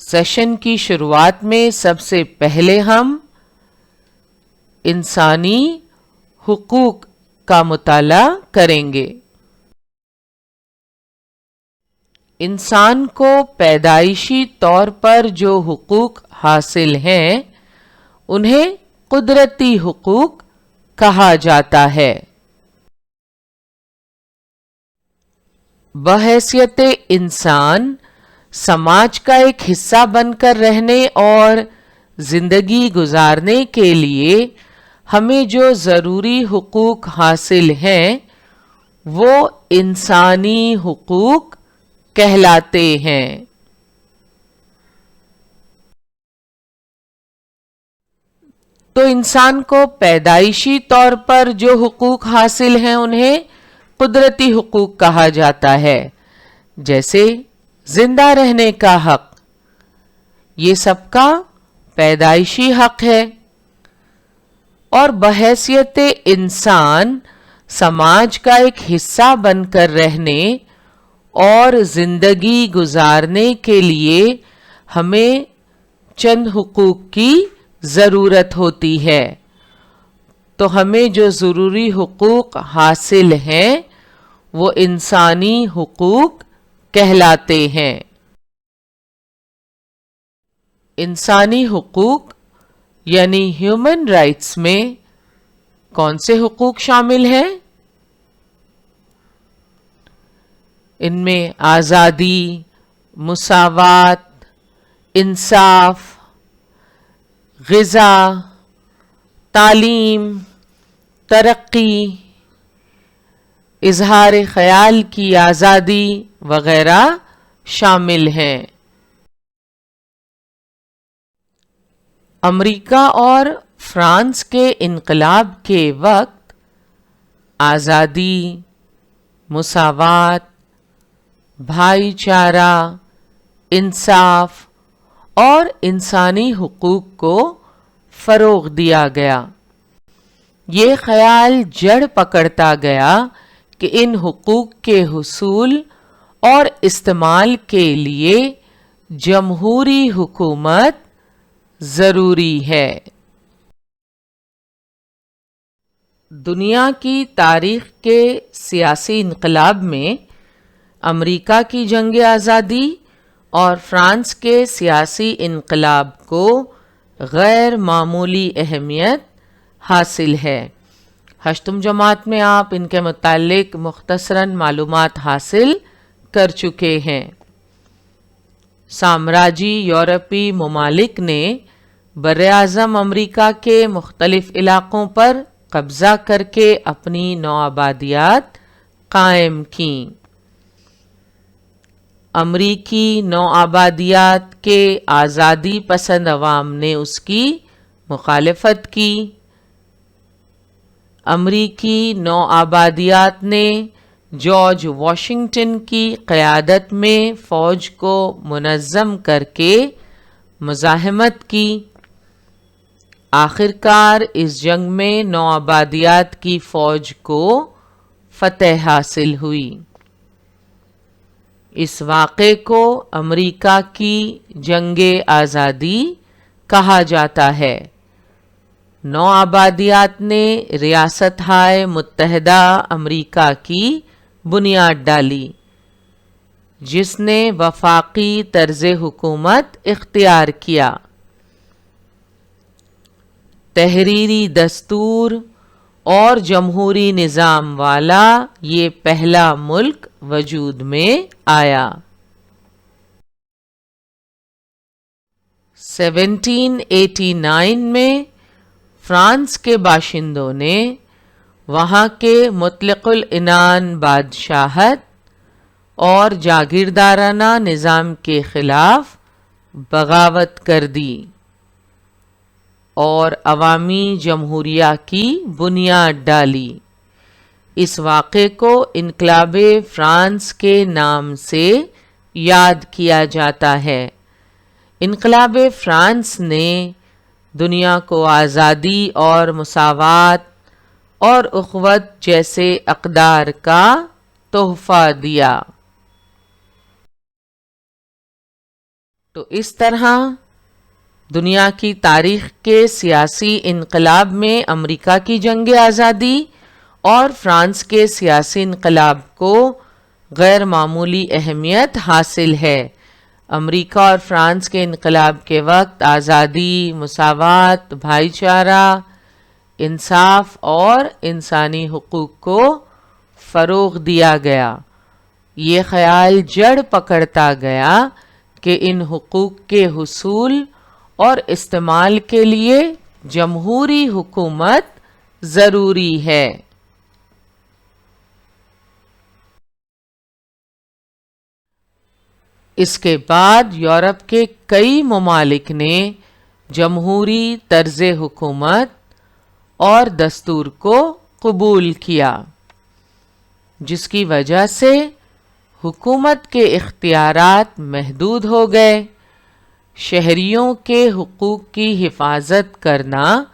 Session کی شروعات میں سب سے پہلے ہم انسانی حقوق کا مطالعہ کریں گے۔ انسان کو پیدائشی طور پر جو حقوق حاصل ہیں انہیں قدرتی حقوق کہا جاتا ہے۔ بحیثیت انسان سماج کا ایک حصہ بن کر رہنے اور زندگی گزارنے کے لیے ہمیں جو ضروری حقوق حاصل ہیں وہ انسانی حقوق کہلاتے ہیں۔ تو انسان کو پیدائشی طور پر جو حقوق حاصل ہیں انہیں قدرتی حقوق کہا جاتا ہے، جیسے زندہ رہنے کا حق، یہ سب کا پیدائشی حق ہے، اور بحیثیت انسان سماج کا ایک حصہ بن کر رہنے اور زندگی گزارنے کے لیے ہمیں چند حقوق کی ضرورت ہوتی ہے۔ تو ہمیں جو ضروری حقوق حاصل ہیں وہ انسانی حقوق کہلاتے ہیں۔ انسانی حقوق یعنی ہیومن رائٹس میں کون سے حقوق شامل ہیں؟ ان میں آزادی، مساوات، انصاف، غذا، تعلیم، ترقی، اظہار خیال کی آزادی وغیرہ شامل ہیں۔ امریکہ اور فرانس کے انقلاب کے وقت آزادی، مساوات، بھائی چارہ، انصاف اور انسانی حقوق کو فروغ دیا گیا۔ یہ خیال جڑ پکڑتا گیا کہ ان حقوق کے حصول اور استعمال کے لیے جمہوری حکومت ضروری ہے۔ دنیا کی تاریخ کے سیاسی انقلاب میں امریکہ کی جنگ آزادی اور فرانس کے سیاسی انقلاب کو غیر معمولی اہمیت حاصل ہے۔ ہشتم جماعت میں آپ ان کے متعلق مختصراً معلومات حاصل کر چکے ہیں۔ سامراجی یورپی ممالک نے براعظم امریکہ کے مختلف علاقوں پر قبضہ کر کے اپنی نوآبادیات قائم کیں۔ امریکی نوآبادیات کے آزادی پسند عوام نے اس کی مخالفت کی۔ امریکی نوآبادیات نے جارج واشنگٹن کی قیادت میں فوج کو منظم کر کے مزاحمت کی۔ آخرکار اس جنگ میں نوآبادیات کی فوج کو فتح حاصل ہوئی۔ اس واقعے کو امریکہ کی جنگ آزادی کہا جاتا ہے۔ نوآبادیات نے ریاستہائے متحدہ امریکہ کی بنیاد ڈالی، جس نے وفاقی طرز حکومت اختیار کیا۔ تحریری دستور اور جمہوری نظام والا یہ پہلا ملک وجود میں آیا۔ 1789 میں فرانس کے باشندوں نے وہاں کے مطلق العنان بادشاہت اور جاگیردارانہ نظام کے خلاف بغاوت کر دی اور عوامی جمہوریہ کی بنیاد ڈالی۔ اس واقعے کو انقلاب فرانس کے نام سے یاد کیا جاتا ہے۔ انقلاب فرانس نے دنیا کو آزادی اور مساوات اور اخوت جیسے اقدار کا تحفہ دیا۔ تو اس طرح دنیا کی تاریخ کے سیاسی انقلاب میں امریکہ کی جنگ آزادی اور فرانس کے سیاسی انقلاب کو غیر معمولی اہمیت حاصل ہے۔ امریکہ اور فرانس کے انقلاب کے وقت آزادی، مساوات، بھائی چارہ، انصاف اور انسانی حقوق کو فروغ دیا گیا۔ یہ خیال جڑ پکڑتا گیا کہ ان حقوق کے حصول اور استعمال کے لیے جمہوری حکومت ضروری ہے۔ اس کے بعد یورپ کے کئی ممالک نے جمہوری طرز حکومت اور دستور کو قبول کیا، جس کی وجہ سے حکومت کے اختیارات محدود ہو گئے۔ شہریوں کے حقوق کی حفاظت کرنا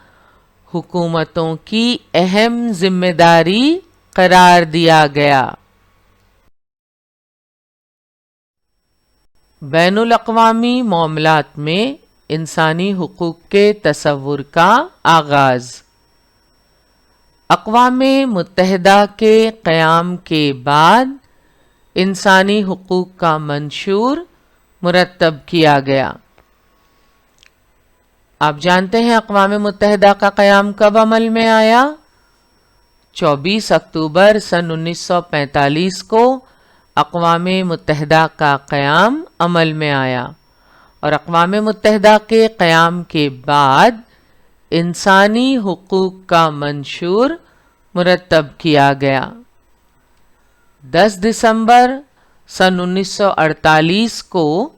حکومتوں کی اہم ذمہ داری قرار دیا گیا۔ بین الاقوامی معاملات میں انسانی حقوق کے تصور کا آغاز۔ اقوام متحدہ کے قیام کے بعد انسانی حقوق کا منشور مرتب کیا گیا۔ آپ جانتے ہیں اقوام متحدہ کا قیام کب عمل میں آیا؟ 24 اکتوبر سن 1945 کو اقوام متحدہ کا قیام عمل میں آیا، اور اقوام متحدہ کے قیام کے بعد انسانی حقوق کا منشور مرتب کیا گیا۔ 10 دسمبر سن 1948 کو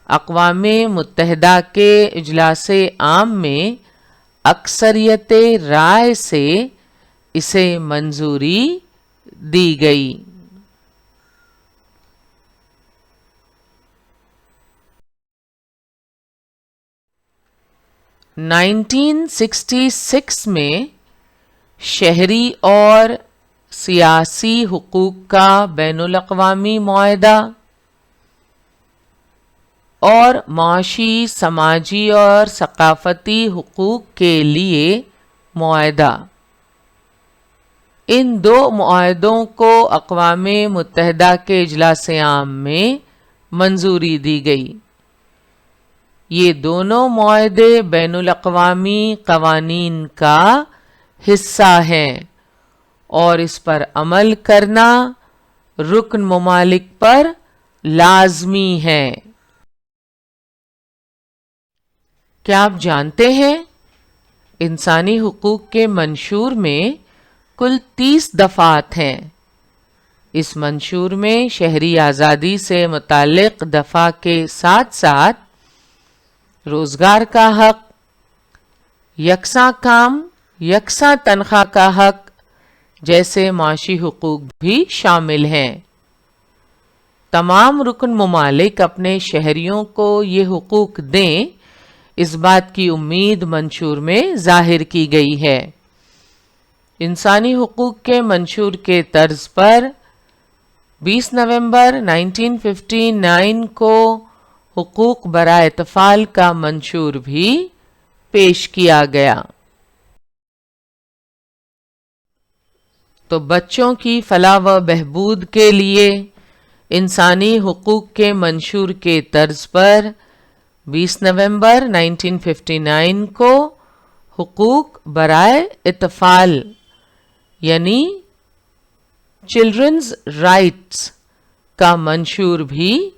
اقوام متحدہ کے اجلاس عام میں اکثریت رائے سے اسے منظوری دی گئی۔ 1966 میں شہری اور سیاسی حقوق کا بین الاقوامی معاہدہ اور معاشی، سماجی اور ثقافتی حقوق کے لیے معاہدہ، ان دو معاہدوں کو اقوام متحدہ کے اجلاس عام میں منظوری دی گئی۔ یہ دونوں معاہدے بین الاقوامی قوانین کا حصہ ہیں اور اس پر عمل کرنا رکن ممالک پر لازمی ہے۔ کیا آپ جانتے ہیں انسانی حقوق کے منشور میں کل 30 دفعات ہیں؟ اس منشور میں شہری آزادی سے متعلق دفعہ کے ساتھ ساتھ روزگار کا حق، یکساں کام، یکساں تنخواہ کا حق جیسے معاشی حقوق بھی شامل ہیں۔ تمام رکن ممالک اپنے شہریوں کو یہ حقوق دیں، اس بات کی امید منشور میں ظاہر کی گئی ہے۔ انسانی حقوق کے منشور کے طرز پر 20 نومبر 1959 کو حقوق برائے اطفال کا منشور بھی پیش کیا گیا۔ تو بچوں کی فلاح و بہبود کے لیے انسانی حقوق کے منشور کے طرز پر 20 نومبر 1959 کو حقوق برائے اطفال یعنی چلڈرنز رائٹس کا منشور بھی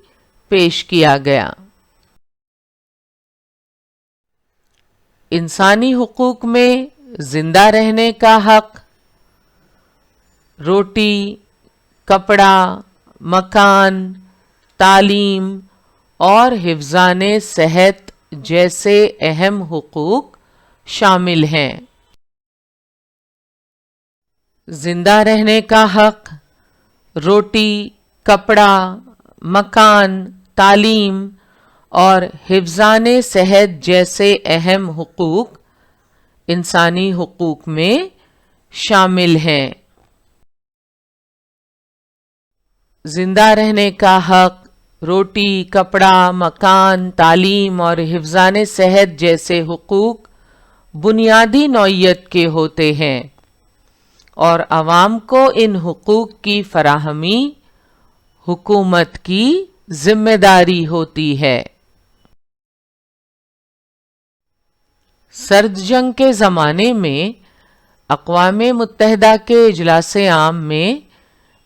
پیش کیا گیا۔ انسانی حقوق میں زندہ رہنے کا حق، روٹی، کپڑا، مکان، تعلیم اور حفظان صحت جیسے اہم حقوق شامل ہیں۔ زندہ رہنے کا حق، روٹی، کپڑا، مکان، تعلیم اور حفظان صحت جیسے اہم حقوق انسانی حقوق میں شامل ہیں۔ زندہ رہنے کا حق، روٹی، کپڑا، مکان، تعلیم اور حفظان صحت جیسے حقوق بنیادی نوعیت کے ہوتے ہیں اور عوام کو ان حقوق کی فراہمی حکومت کی ذمہ داری ہوتی ہے۔ سرد جنگ کے زمانے میں اقوام متحدہ کے اجلاس عام میں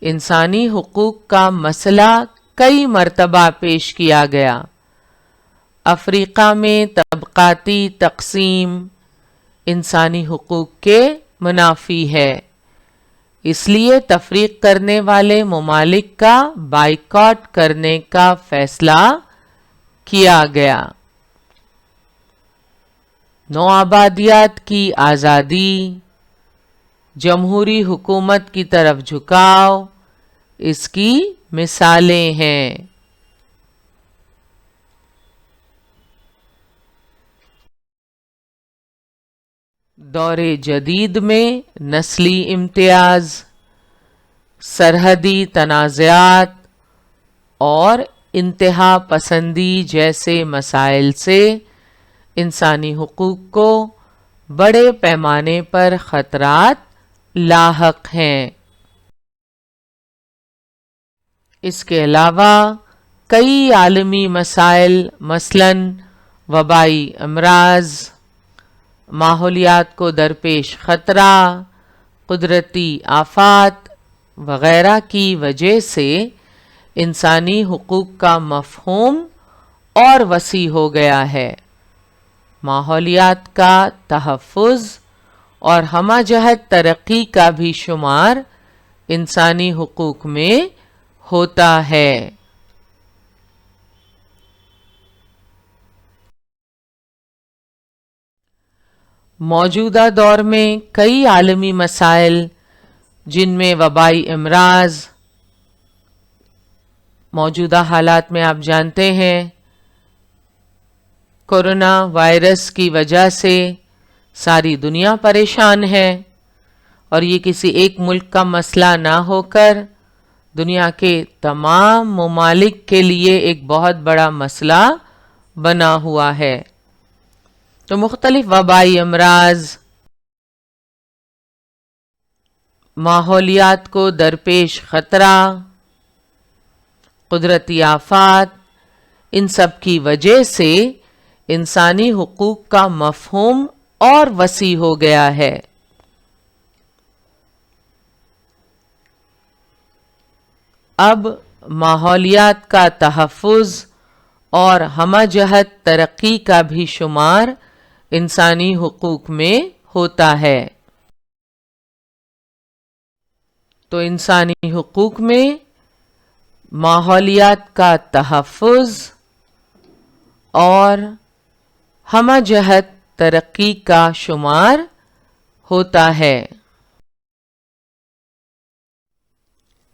انسانی حقوق کا مسئلہ کئی مرتبہ پیش کیا گیا۔ افریقہ میں طبقاتی تقسیم انسانی حقوق کے منافی ہے، اس لیے تفریق کرنے والے ممالک کا بائیکاٹ کرنے کا فیصلہ کیا گیا۔ نوآبادیات کی آزادی، جمہوری حکومت کی طرف جھکاؤ اس کی مثالیں ہیں۔ دور جدید میں نسلی امتیاز، سرحدی تنازعات اور انتہا پسندی جیسے مسائل سے انسانی حقوق کو بڑے پیمانے پر خطرات لاحق ہیں۔ اس کے علاوہ کئی عالمی مسائل مثلاً وبائی امراض، ماحولیات کو درپیش خطرہ، قدرتی آفات وغیرہ کی وجہ سے انسانی حقوق کا مفہوم اور وسیع ہو گیا ہے۔ ماحولیات کا تحفظ اور ہمہ جہت ترقی کا بھی شمار انسانی حقوق میں ہوتا ہے۔ موجودہ دور میں کئی عالمی مسائل جن میں وبائی امراض، موجودہ حالات میں آپ جانتے ہیں کورونا وائرس کی وجہ سے ساری دنیا پریشان ہے، اور یہ کسی ایک ملک کا مسئلہ نہ ہو کر دنیا کے تمام ممالک کے لیے ایک بہت بڑا مسئلہ بنا ہوا ہے۔ تو مختلف وبائی امراض، ماحولیات کو درپیش خطرہ، قدرتی آفات، ان سب کی وجہ سے انسانی حقوق کا مفہوم اور وسیع ہو گیا ہے۔ اب ماحولیات کا تحفظ اور ہمہ جہت ترقی کا بھی شمار انسانی حقوق میں ہوتا ہے۔ تو انسانی حقوق میں ماحولیات کا تحفظ اور ہمہ جہت ترقی کا شمار ہوتا ہے۔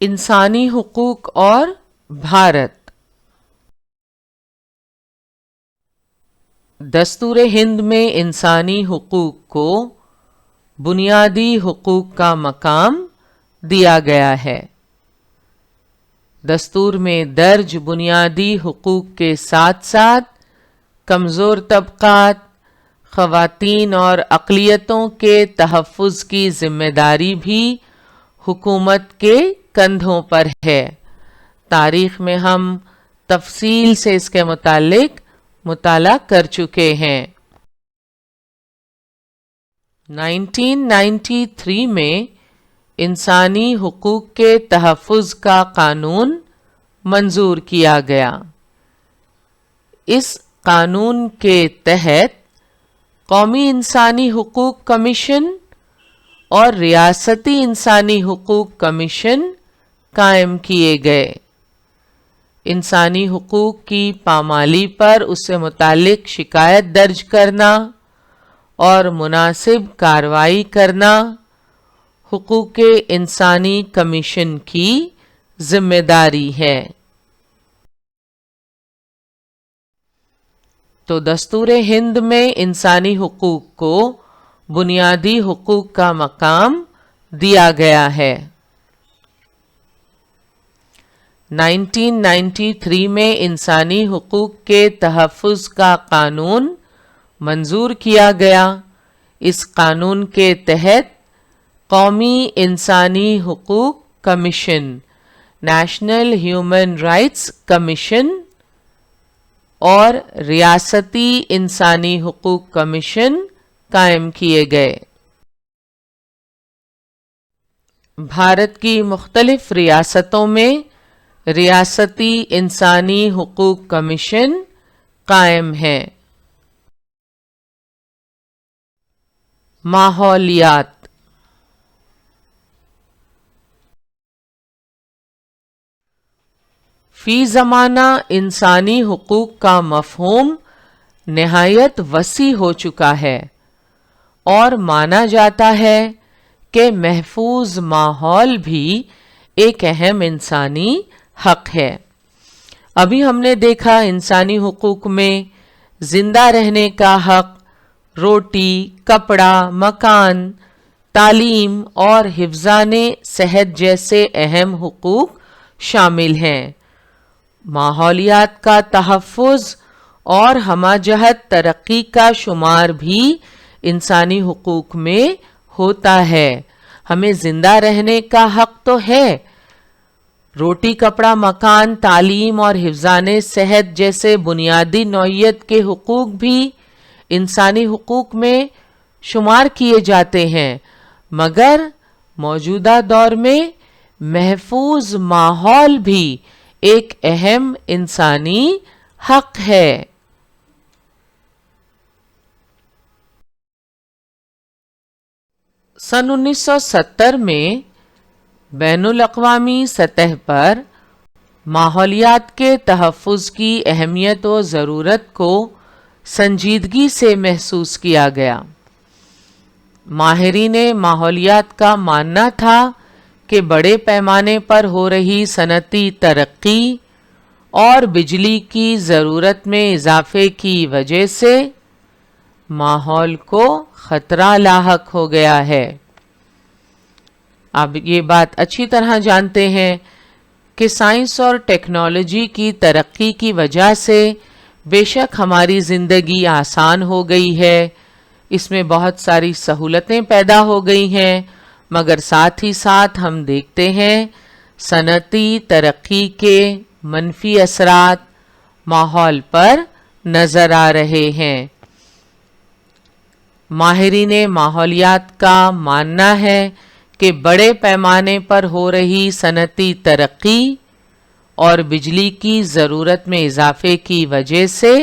انسانی حقوق اور بھارت۔ دستور ہند میں انسانی حقوق کو بنیادی حقوق کا مقام دیا گیا ہے۔ دستور میں درج بنیادی حقوق کے ساتھ ساتھ کمزور طبقات، خواتین اور اقلیتوں کے تحفظ کی ذمہ داری بھی حکومت کے کندھوں پر ہے۔ تاریخ میں ہم تفصیل سے اس کے متعلق مطالعہ کر چکے ہیں۔ 1993 میں انسانی حقوق کے تحفظ کا قانون منظور کیا گیا۔ اس قانون کے تحت قومی انسانی حقوق کمیشن اور ریاستی انسانی حقوق کمیشن قائم کیے گئے۔ انسانی حقوق کی پامالی پر اس سے متعلق شکایت درج کرنا اور مناسب کارروائی کرنا حقوق انسانی کمیشن کی ذمہ داری ہے۔ تو دستور ہند میں انسانی حقوق کو بنیادی حقوق کا مقام دیا گیا ہے۔ 1993 میں انسانی حقوق کے تحفظ کا قانون منظور کیا گیا۔ اس قانون کے تحت قومی انسانی حقوق commission, national human rights commission اور ریاستی انسانی حقوق کمیشن قائم کیے گئے۔ بھارت کی مختلف ریاستوں میں ریاستی انسانی حقوق کمیشن قائم ہیں۔ ماحولیات۔ فی زمانہ انسانی حقوق کا مفہوم نہایت وسیع ہو چکا ہے اور مانا جاتا ہے کہ محفوظ ماحول بھی ایک اہم انسانی حق ہے۔ ابھی ہم نے دیکھا انسانی حقوق میں زندہ رہنے کا حق، روٹی، کپڑا، مکان، تعلیم اور حفظان صحت جیسے اہم حقوق شامل ہیں۔ ماحولیات کا تحفظ اور ہمہ جہت ترقی کا شمار بھی انسانی حقوق میں ہوتا ہے۔ ہمیں زندہ رہنے کا حق تو ہے، روٹی، کپڑا، مکان، تعلیم اور حفظان صحت جیسے بنیادی نوعیت کے حقوق بھی انسانی حقوق میں شمار کیے جاتے ہیں، مگر موجودہ دور میں محفوظ ماحول بھی ایک اہم انسانی حق ہے۔ سن 1970 میں بین الاقوامی سطح پر ماحولیات کے تحفظ کی اہمیت و ضرورت کو سنجیدگی سے محسوس کیا گیا۔ ماہرین ماحولیات کا ماننا تھا کہ بڑے پیمانے پر ہو رہی صنعتی ترقی اور بجلی کی ضرورت میں اضافے کی وجہ سے ماحول کو خطرہ لاحق ہو گیا ہے۔ آپ یہ بات اچھی طرح جانتے ہیں کہ سائنس اور ٹیکنالوجی کی ترقی کی وجہ سے بے شک ہماری زندگی آسان ہو گئی ہے، اس میں بہت ساری سہولتیں پیدا ہو گئی ہیں، مگر ساتھ ہی ساتھ ہم دیکھتے ہیں صنعتی ترقی کے منفی اثرات ماحول پر نظر آ رہے ہیں۔ ماہرین ماحولیات کا ماننا ہے کہ بڑے پیمانے پر ہو رہی صنعتی ترقی اور بجلی کی ضرورت میں اضافے کی وجہ سے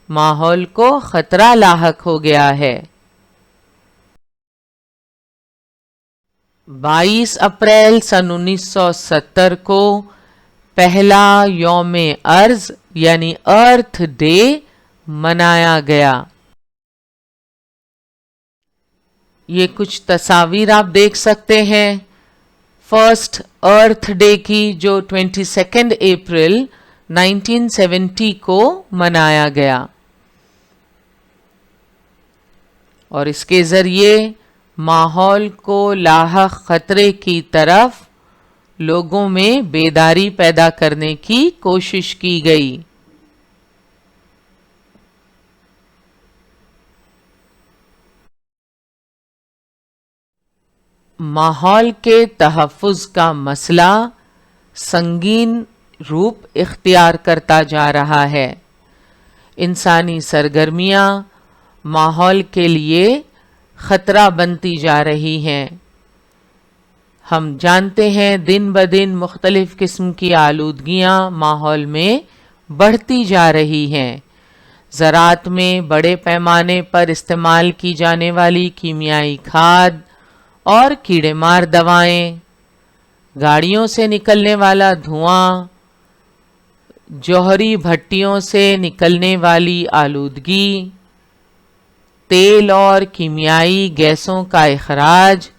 ماحول کو خطرہ لاحق ہو گیا ہے۔ 22 اپریل سن 1970 کو پہلا یوم ارض یعنی ارتھ ڈے منایا گیا۔ یہ کچھ تصاویر آپ دیکھ سکتے ہیں فرسٹ ارتھ ڈے کی، جو 22 اپریل 1970 کو منایا گیا، اور اس کے ذریعے ماحول کو لاحق خطرے کی طرف لوگوں میں بیداری پیدا کرنے کی کوشش کی گئی۔ ماحول کے تحفظ کا مسئلہ سنگین روپ اختیار کرتا جا رہا ہے۔ انسانی سرگرمیاں ماحول کے لیے خطرہ بنتی جا رہی ہیں۔ ہم جانتے ہیں دن بدن مختلف قسم کی آلودگیاں ماحول میں بڑھتی جا رہی ہیں۔ زراعت میں بڑے پیمانے پر استعمال کی جانے والی کیمیائی کھاد اور کیڑے مار دوائیں، گاڑیوں سے نکلنے والا دھواں، جوہری بھٹیوں سے نکلنے والی آلودگی، تیل اور کیمیائی گیسوں کا اخراج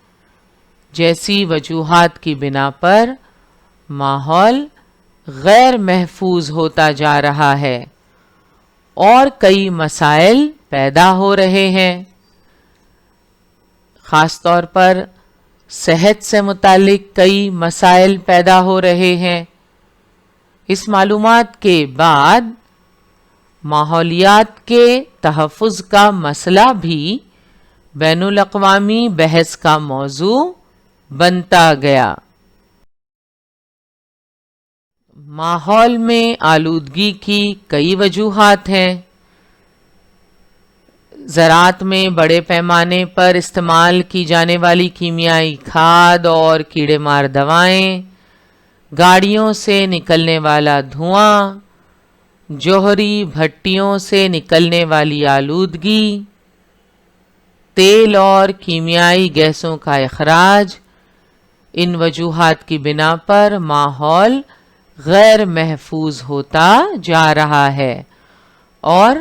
جیسی وجوہات کی بنا پر ماحول غیر محفوظ ہوتا جا رہا ہے اور کئی مسائل پیدا ہو رہے ہیں۔ خاص طور پر صحت سے متعلق کئی مسائل پیدا ہو رہے ہیں۔ اس معلومات کے بعد ماحولیات کے تحفظ کا مسئلہ بھی بین الاقوامی بحث کا موضوع بنتا گیا۔ ماحول میں آلودگی کی کئی وجوہات ہیں۔ زراعت میں بڑے پیمانے پر استعمال کی جانے والی کیمیائی کھاد اور کیڑے مار دوائیں، گاڑیوں سے نکلنے والا دھواں، جوہری بھٹیوں سے نکلنے والی آلودگی، تیل اور کیمیائی گیسوں کا اخراج، ان وجوہات کی بنا پر ماحول غیر محفوظ ہوتا جا رہا ہے اور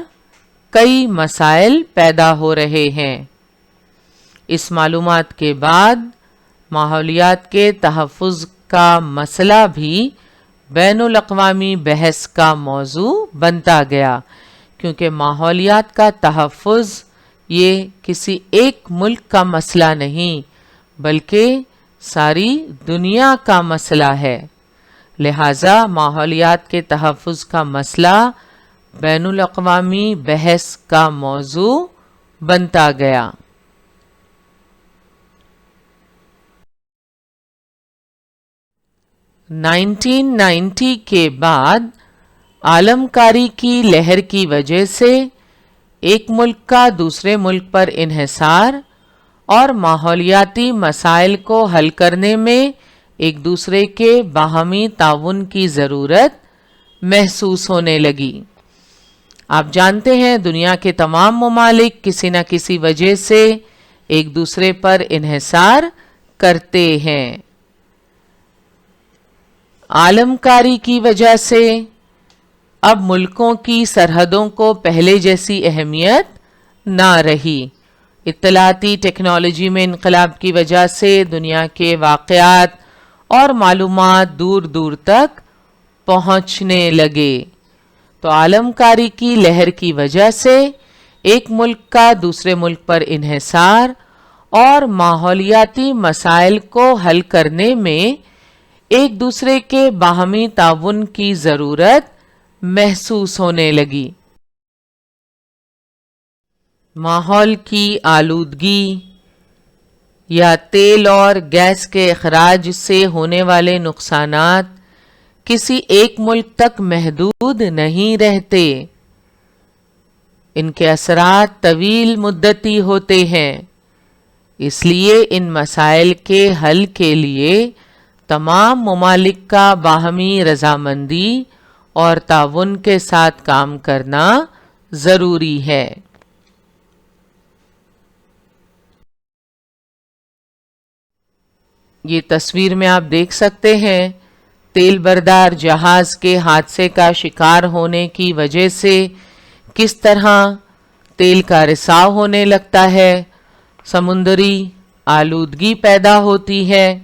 کئی مسائل پیدا ہو رہے ہیں۔ اس معلومات کے بعد ماحولیات کے تحفظ کا مسئلہ بھی بین الاقوامی بحث کا موضوع بنتا گیا، کیونکہ ماحولیات کا تحفظ یہ کسی ایک ملک کا مسئلہ نہیں بلکہ ساری دنیا کا مسئلہ ہے۔ لہٰذا ماحولیات کے تحفظ کا مسئلہ بین الاقوامی بحث کا موضوع بنتا گیا۔ 1990 کے بعد عالم کاری کی لہر کی وجہ سے ایک ملک کا دوسرے ملک پر انحصار اور ماحولیاتی مسائل کو حل کرنے میں ایک دوسرے کے باہمی تعاون کی ضرورت محسوس ہونے لگی۔ آپ جانتے ہیں دنیا کے تمام ممالک کسی نہ کسی وجہ سے ایک دوسرے پر انحصار کرتے ہیں۔ عالم کاری کی وجہ سے اب ملکوں کی سرحدوں کو پہلے جیسی اہمیت نہ رہی۔ اطلاعاتی ٹیکنالوجی میں انقلاب کی وجہ سے دنیا کے واقعات اور معلومات دور دور تک پہنچنے لگے، تو عالم کاری کی لہر کی وجہ سے ایک ملک کا دوسرے ملک پر انحصار اور ماحولیاتی مسائل کو حل کرنے میں ایک دوسرے کے باہمی تعاون کی ضرورت محسوس ہونے لگی۔ ماحول کی آلودگی یا تیل اور گیس کے اخراج سے ہونے والے نقصانات کسی ایک ملک تک محدود نہیں رہتے، ان کے اثرات طویل مدتی ہوتے ہیں۔ اس لیے ان مسائل کے حل کے لیے تمام ممالک کا باہمی رضامندی اور تعاون کے ساتھ کام کرنا ضروری ہے۔ یہ تصویر میں آپ دیکھ سکتے ہیں تیل بردار جہاز کے حادثے کا شکار ہونے کی وجہ سے کس طرح تیل کا رساؤ ہونے لگتا ہے، سمندری آلودگی پیدا ہوتی ہے۔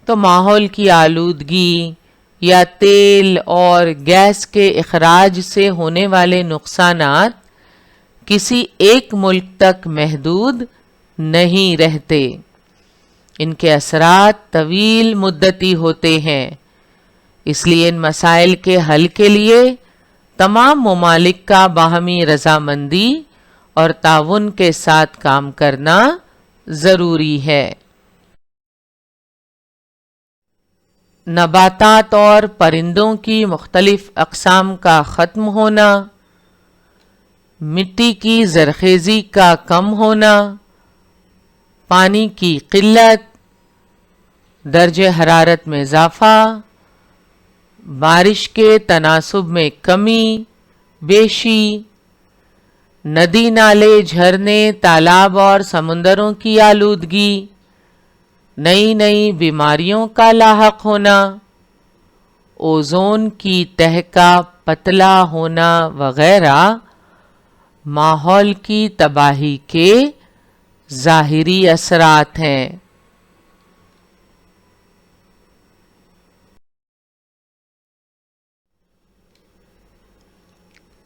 تو ماحول کی آلودگی یا تیل اور گیس کے اخراج سے ہونے والے نقصانات کسی ایک ملک تک محدود نہیں رہتے، ان کے اثرات طویل مدتی ہوتے ہیں۔ اس لیے ان مسائل کے حل کے لیے تمام ممالک کا باہمی رضامندی اور تعاون کے ساتھ کام کرنا ضروری ہے۔ نباتات اور پرندوں کی مختلف اقسام کا ختم ہونا، مٹی کی زرخیزی کا کم ہونا، پانی کی قلت، درجہ حرارت میں اضافہ، بارش کے تناسب میں کمی بیشی، ندی نالے جھرنے تالاب اور سمندروں کی آلودگی، نئی نئی بیماریوں کا لاحق ہونا، اوزون کی تہہ کا پتلا ہونا وغیرہ ماحول کی تباہی کے ظاہری اثرات ہیں۔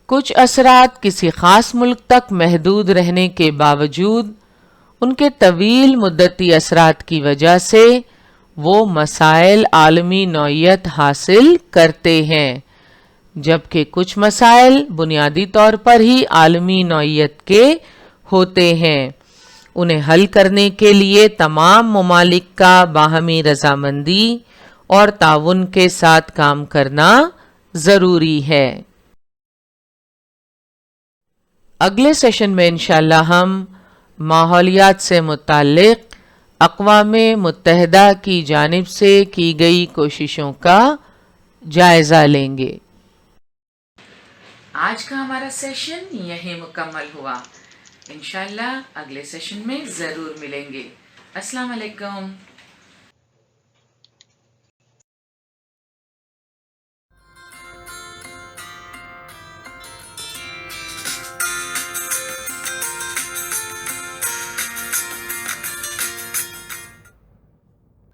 کچھ اثرات کسی خاص ملک تک محدود رہنے کے باوجود ان کے طویل مدتی اثرات کی وجہ سے وہ مسائل عالمی نوعیت حاصل کرتے ہیں، جبکہ کچھ مسائل بنیادی طور پر ہی عالمی نوعیت کے ہوتے ہیں۔ انہیں حل کرنے کے لیے تمام ممالک کا باہمی رضامندی اور تعاون کے ساتھ کام کرنا ضروری ہے۔ اگلے سیشن میں انشاءاللہ ہم ماحولیات سے متعلق اقوام متحدہ کی جانب سے کی گئی کوششوں کا جائزہ لیں گے۔ آج کا ہمارا سیشن یہیں مکمل ہوا۔ انشاءاللہ اگلے سیشن میں ضرور ملیں گے۔ السلام علیکم۔